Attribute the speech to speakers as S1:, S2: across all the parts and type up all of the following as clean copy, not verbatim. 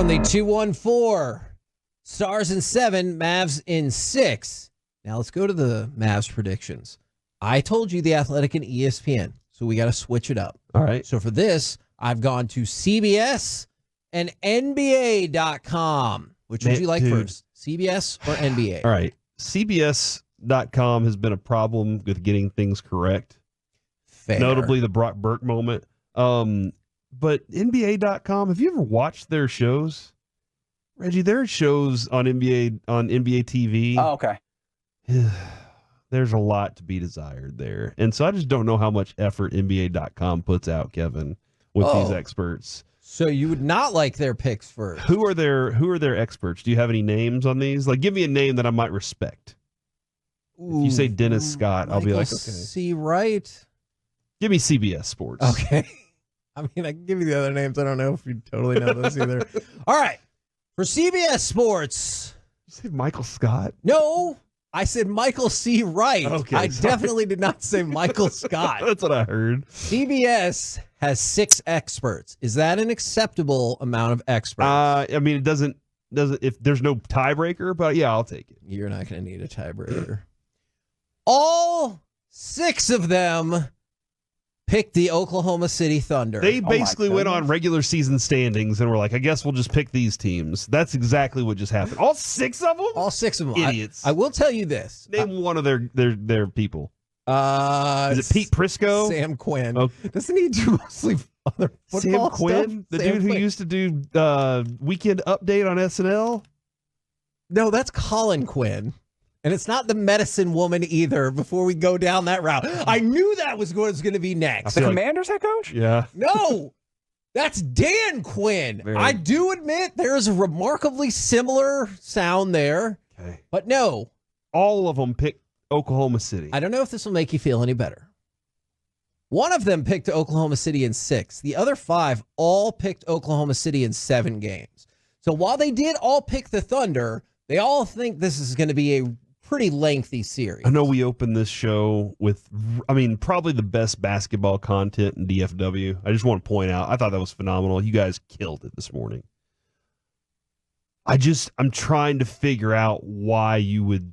S1: from the 214. Stars in 7, Mavs in 6. Now let's go to the Mavs predictions. I told you The Athletic and ESPN, so we got to switch it up.
S2: All right.
S1: So for this, I've gone to CBS and NBA.com. Which would you like first, CBS or NBA?
S2: All right. CBS.com has been a problem with getting things correct.
S1: Fair.
S2: Notably the Brock Burke moment. But NBA.com, have you ever watched their shows? Reggie, there are shows on NBA TV.
S3: Oh, okay.
S2: There's a lot to be desired there. And so I just don't know how much effort NBA.com puts out, Kevin, with these experts.
S1: So you would not like their picks first.
S2: Who are their experts? Do you have any names on these? Like, give me a name that I might respect. If you say Dennis Scott, I'll be like, okay.
S1: C. Wright.
S2: Give me CBS Sports.
S1: Okay. I mean, I can give you the other names. I don't know if you totally know those either. All right. For CBS Sports.
S2: You say Michael Scott?
S1: No, I said Michael C. Wright.
S2: Okay,
S1: I
S2: sorry.
S1: definitely did not say Michael Scott.
S2: That's what I heard.
S1: CBS has 6 experts. Is that an acceptable amount of experts?
S2: I mean, it doesn't if there's no tiebreaker, but yeah, I'll take it.
S1: You're not going to need a tiebreaker. All 6 of them picked the Oklahoma City Thunder.
S2: They basically went on regular season standings and were like, I guess we'll just pick these teams. That's exactly what just happened. All 6 of them?
S1: All 6 of them.
S2: Idiots.
S1: I will tell you this.
S2: Name one of their people.
S1: Is
S2: it Pete Prisco?
S1: Sam Quinn.
S2: Oh.
S1: Doesn't he do mostly other football
S2: Sam Quinn?
S1: stuff?
S2: The
S1: Sam
S2: dude who
S1: Quinn.
S2: used to do Weekend Update on SNL?
S1: No, that's Colin Quinn. And it's not the medicine woman either before we go down that route. I knew that was going to be next.
S3: The Commanders head coach?
S2: Yeah.
S1: No, that's Dan Quinn. I do admit there is a remarkably similar sound there.
S2: Okay.
S1: But no.
S2: All of them picked Oklahoma City.
S1: I don't know if this will make you feel any better. One of them picked Oklahoma City in 6. The other 5 all picked Oklahoma City in 7 games. So while they did all pick the Thunder, they all think this is going to be a pretty lengthy series.
S2: I know we opened this show with, probably the best basketball content in DFW. I just want to point out, I thought that was phenomenal. You guys killed it this morning. I'm trying to figure out why you would,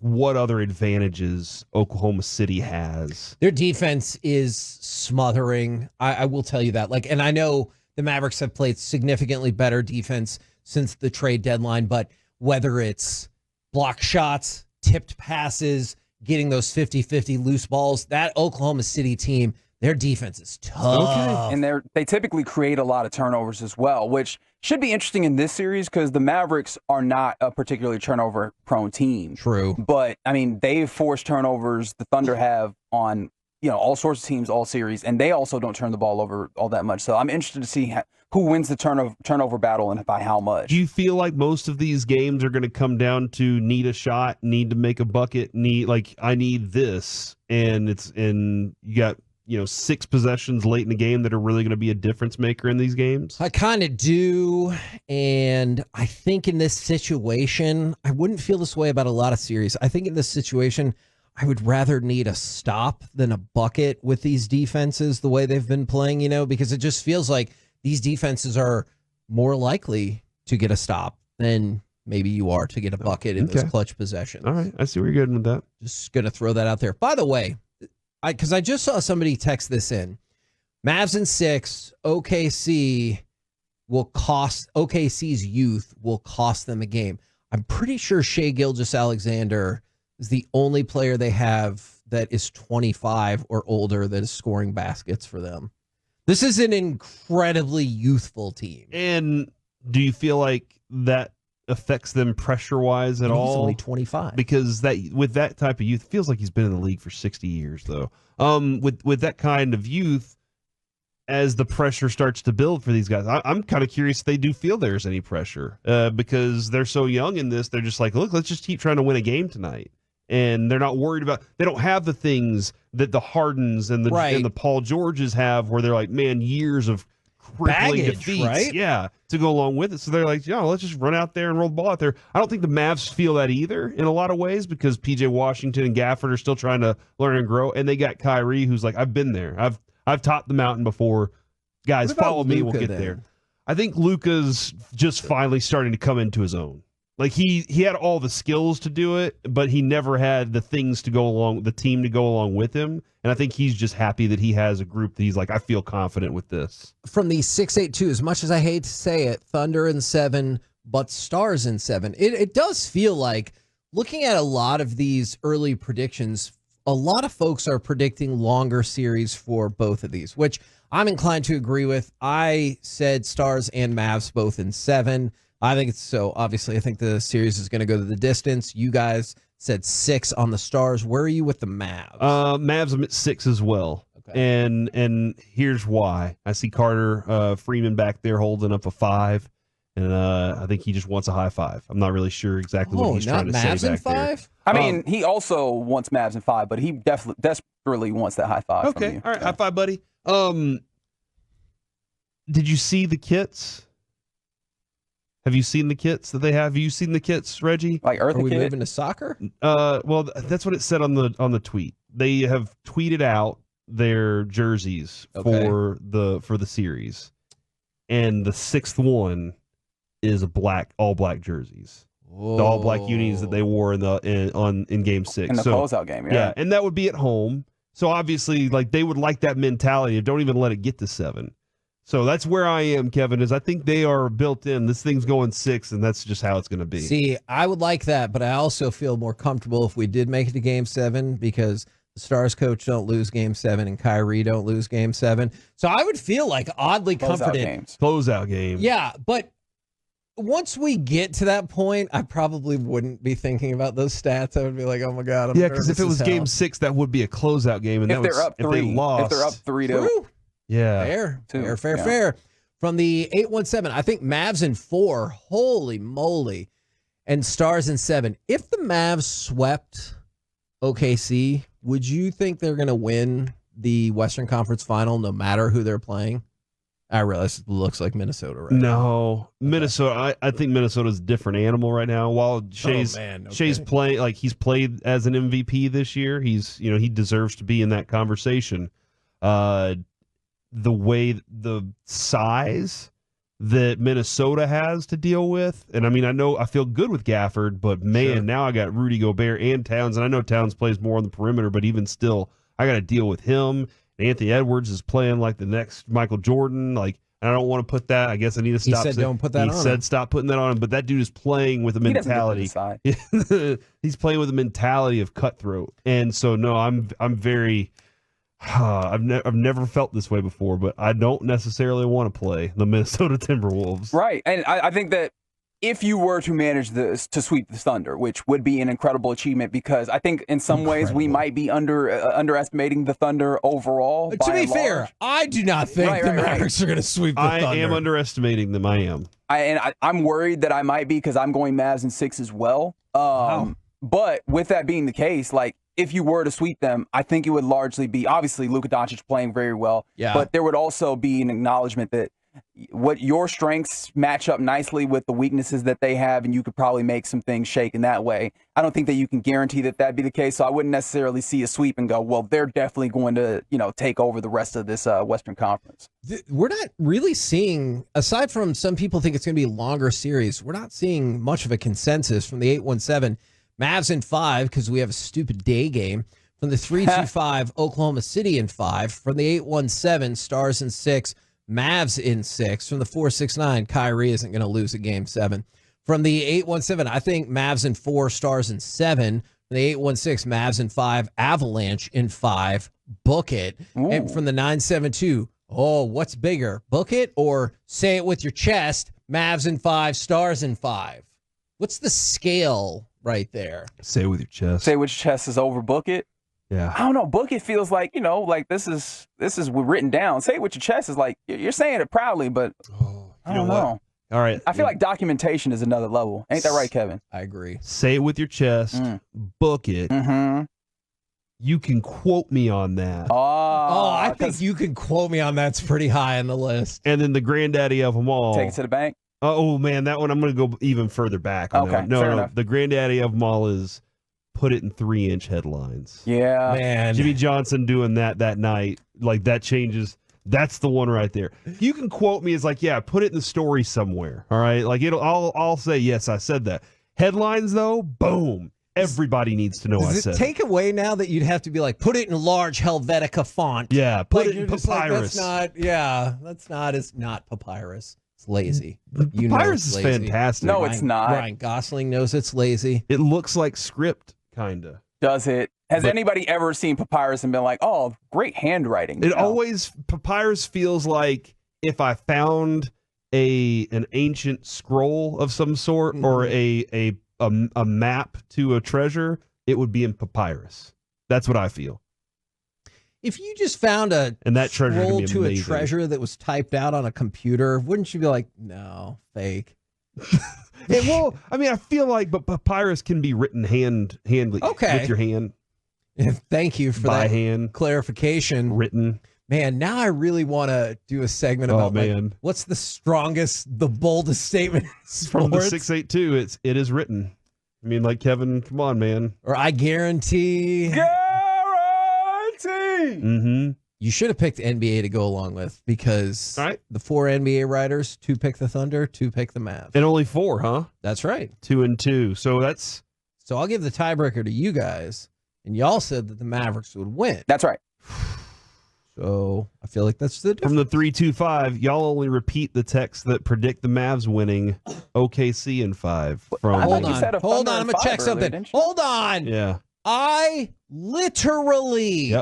S2: what other advantages Oklahoma City has.
S1: Their defense is smothering. I will tell you that. And I know the Mavericks have played significantly better defense since the trade deadline, but whether it's block shots, tipped passes, getting those 50-50 loose balls, that Oklahoma City team, their defense is tough.
S3: Okay. And they typically create a lot of turnovers as well, which should be interesting in this series because the Mavericks are not a particularly turnover-prone team.
S1: True.
S3: But, they've forced turnovers the Thunder have on, all sorts of teams all series, and they also don't turn the ball over all that much. So I'm interested to see who wins the turnover battle and by how much.
S2: Do you feel like most of these games are going to come down to need a shot, need to make a bucket, I need this, and you got 6 possessions late in the game that are really going to be a difference maker in these games?
S1: I kind of do, and I think in this situation, I wouldn't feel this way about a lot of series. I think in this situation, I would rather need a stop than a bucket with these defenses the way they've been playing, because it just feels like these defenses are more likely to get a stop than maybe you are to get a bucket in those clutch possessions.
S2: All right, I see where you're going with that.
S1: Just going to throw that out there. By the way, because I just saw somebody text this in. Mavs in 6, OKC's youth will cost them a game. I'm pretty sure Shai Gilgeous-Alexander is the only player they have that is 25 or older that is scoring baskets for them. This is an incredibly youthful team.
S2: And do you feel like that affects them pressure-wise at all?
S1: He's only 25.
S2: Because with that type of youth, it feels like he's been in the league for 60 years, though. With that kind of youth, as the pressure starts to build for these guys, I'm kind of curious if they do feel there's any pressure because they're so young in this. They're just like, look, let's just keep trying to win a game tonight. And they're not worried about, they don't have the things that the Hardens and the Paul Georges have where they're like, man, years of crippling defeats,
S1: right?
S2: Yeah, to go along with it. So they're like, let's just run out there and roll the ball out there. I don't think the Mavs feel that either in a lot of ways because PJ Washington and Gafford are still trying to learn and grow. And they got Kyrie, who's like, I've been there. I've topped the mountain before. Guys, follow me. We'll get there. I think Luka's just finally starting to come into his own. Like he had all the skills to do it, but he never had the things to go along, the team to go along with him. And I think he's just happy that he has a group that he's like, I feel confident with this.
S1: From the 6-8-2, as much as I hate to say it, Thunder in 7, but Stars in 7. It does feel like, looking at a lot of these early predictions, a lot of folks are predicting longer series for both of these, which I'm inclined to agree with. I said Stars and Mavs both in 7. I think it's so. Obviously, I think the series is going to go to the distance. You guys said 6 on the Stars. Where are you with the Mavs?
S2: Mavs, I'm at 6 as well. Okay. And here's why. I see Carter Freeman back there holding up a 5, and I think he just wants a high 5. I'm not really sure exactly what he's trying to
S1: Mavs
S2: say
S1: in
S2: back 5?
S1: There.
S3: I mean, he also wants Mavs in 5, but he desperately wants that high 5.
S2: Okay,
S3: from you.
S2: all right, high 5, buddy. Did you see the kits? Have you seen the kits that they have? Have you seen the kits, Reggie?
S3: Like Eartha
S1: Are we
S3: Kitt?
S1: moving to soccer?
S2: Well, that's what it said on the tweet. They have tweeted out their jerseys for the series, and the 6th one is all black jerseys.
S1: Whoa.
S2: The all black unis that they wore in Game 6.
S3: In the closeout game, yeah.
S2: And that would be at home. So obviously, like, they would like that mentality of don't even let it get to 7. So that's where I am, Kevin, is I think they are built in. This thing's going 6, and that's just how it's going to be.
S1: See, I would like that, but I also feel more comfortable if we did make it to Game 7, because the Stars coach don't lose Game 7 and Kyrie don't lose Game 7. So I would feel like oddly comforted.
S2: Closeout game.
S1: Yeah, but once we get to that point, I probably wouldn't be thinking about those stats. I would be like, oh my God, I'm
S2: yeah, because if it was Game 6, that would be a closeout game. And
S3: if they're up 3,
S2: if they lost,
S3: if they're up 3-2.
S2: Yeah.
S1: Fair. From the 8-1-7, I think Mavs in 4, holy moly, and Stars in 7. If the Mavs swept OKC, would you think they're going to win the Western Conference Final no matter who they're playing? I realize it looks like Minnesota right now.
S2: Minnesota. I think Minnesota's a different animal right now. While Shea's playing, like, he's played as an MVP this year. He deserves to be in that conversation. The size that Minnesota has to deal with, and I mean, I feel good with Gafford, but man, now I got Rudy Gobert and Towns, and I know Towns plays more on the perimeter, but even still, I got to deal with him. Anthony Edwards is playing like the next Michael Jordan. Like, I don't want to put that. I guess I need to stop.
S1: He said, don't put that on him.
S2: He said, stop putting that on him. But that dude is playing with a mentality. He's playing with a mentality of cutthroat, and so no, I'm very. I've never felt this way before, but I don't necessarily want to play the Minnesota Timberwolves.
S3: Right, and I think that if you were to manage this to sweep the Thunder, which would be an incredible achievement, because I think in some ways we might be underestimating the Thunder overall.
S1: To be fair, I do not think the Mavericks are going to sweep the Thunder.
S2: I am underestimating them. I am.
S3: I'm worried that I might be, because I'm going Mavs in 6 as well. But with that being the case, like, if you were to sweep them, I think it would largely be, obviously, Luka Doncic playing very well. Yeah. But there would also be an acknowledgement that what your strengths match up nicely with the weaknesses that they have, and you could probably make some things shake in that way. I don't think that you can guarantee that that'd be the case, so I wouldn't necessarily see a sweep and go, well, they're definitely going to, take over the rest of this Western Conference.
S1: We're not really seeing, aside from some people think it's going to be a longer series, we're not seeing much of a consensus from the 8-1-7. Mavs in 5, because we have a stupid day game. From the 3-2-5, Oklahoma City in 5. From the 8-1-7, Stars in 6, Mavs in 6. From the 4-6-9, Kyrie isn't going to lose a Game 7. From the 8-1-7, I think Mavs in 4, Stars in 7. From the 8-1-6, Mavs in 5, Avalanche in 5. Book it. Ooh. And from the 9-7-2, what's bigger? Book it or say it with your chest, Mavs in 5, Stars in 5. What's the scale right there?
S2: Say it with your chest.
S3: Say it with your chest is over book it.
S2: Yeah.
S3: I don't know. Book it feels like, like this is written down. Say it with your chest is like you're saying it proudly, but I don't know.
S2: All right.
S3: I feel like documentation is another level. Ain't that right, Kevin?
S1: I agree.
S2: Say it with your chest. Book it.
S3: Mm-hmm.
S2: You can quote me on that.
S1: I think you can quote me on that's pretty high on the list.
S2: And then the granddaddy of them all.
S3: Take it to the bank.
S2: Oh, man, that one I'm going to go even further back.
S3: Okay,
S2: no.
S3: enough.
S2: The granddaddy of them all is put it in 3-inch headlines.
S3: Yeah.
S1: Man.
S2: Jimmy Johnson doing that night, like that changes That's the one right there. You can quote me as like, yeah, put it in the story somewhere. All right. Like I'll say, yes, I said that. Headlines though, boom. Everybody needs to know I said
S1: it. Take away now that you'd have to be like, put it in large Helvetica font.
S2: Yeah, put it in papyrus.
S1: It's not papyrus. It's lazy.
S2: Papyrus is fantastic.
S3: No, it's not.
S1: Ryan Gosling knows it's lazy.
S2: It looks like script, kind of.
S3: Does it? Has anybody ever seen papyrus and been like, oh, great handwriting?
S2: Papyrus feels like if I found an ancient scroll of some sort or a map to a treasure, it would be in papyrus. That's what I feel.
S1: If you just found a scroll to a treasure that was typed out on a computer, wouldn't you be like, no, fake?
S2: Well, I mean, I feel like, but papyrus can be written handly.
S1: Okay.
S2: With your hand.
S1: Thank you for
S2: by
S1: that
S2: hand
S1: clarification.
S2: Written.
S1: Man, now I really want to do a segment about like, what's the boldest statement in sports?
S2: From the 682, it is written. I mean, like, Kevin, come on, man.
S1: Or I guarantee.
S2: Mm-hmm.
S1: You should have picked NBA to go along with because the 4 NBA writers, 2 pick the Thunder, 2 pick the Mavs.
S2: And only 4, huh?
S1: That's right.
S2: 2 and 2. So
S1: I'll give the tiebreaker to you guys. And y'all said that the Mavericks would win.
S3: That's right.
S1: So I feel like that's the difference.
S2: From the 325, y'all only repeat the text that predict the Mavs winning OKC in 5.
S1: Hold on, I'm going to check something. Hold on.
S2: Yeah.
S1: I literally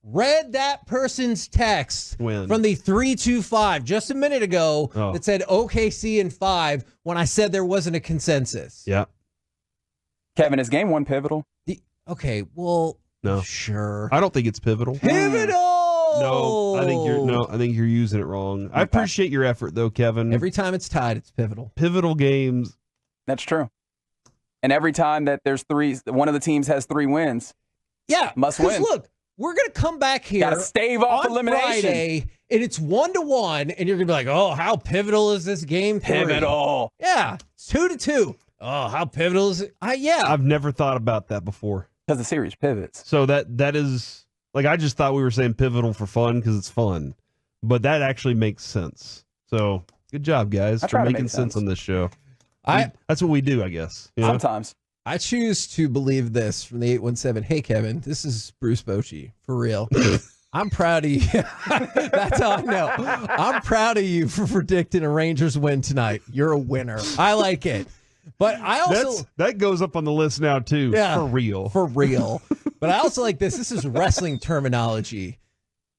S1: read that person's text from the 325 just a minute ago that said OKC in 5 when I said there wasn't a consensus.
S2: Yeah.
S3: Kevin, is game 1 pivotal?
S1: Okay, well,
S2: no.
S1: Sure.
S2: I don't think it's pivotal.
S1: Pivotal!
S2: No, I think you're using it wrong. Okay. I appreciate your effort though, Kevin.
S1: Every time it's tied, it's pivotal.
S2: Pivotal games.
S3: That's true. And every time that there's 3, one of the teams has 3 wins.
S1: Yeah,
S3: must win.
S1: Look, we're gonna come back here.
S3: Gotta stave off
S1: on
S3: elimination.
S1: Friday, and it's 1-1, and you're gonna be like, "Oh, how pivotal is this game?"
S3: Pivotal.
S1: Yeah, it's 2-2. Oh, how pivotal is it?
S2: I've never thought about that before.
S3: Because the series pivots.
S2: So that is like, I just thought we were saying pivotal for fun because it's fun, but that actually makes sense. So good job, guys, for making sense on this show. That's what we do, I guess.
S3: Sometimes.
S1: I choose to believe this from the 817. Hey, Kevin, this is Bruce Bochy, for real. I'm proud of you. That's how I know. I'm proud of you for predicting a Rangers win tonight. You're a winner. I like it. But I also
S2: that goes up on the list now too. Yeah, for real.
S1: For real. But I also like this. This is wrestling terminology.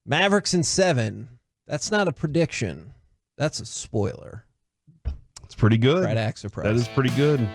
S1: Mavericks in 7. That's not a prediction. That's a spoiler.
S2: It's pretty good.
S1: Right, surprise.
S2: That is pretty good.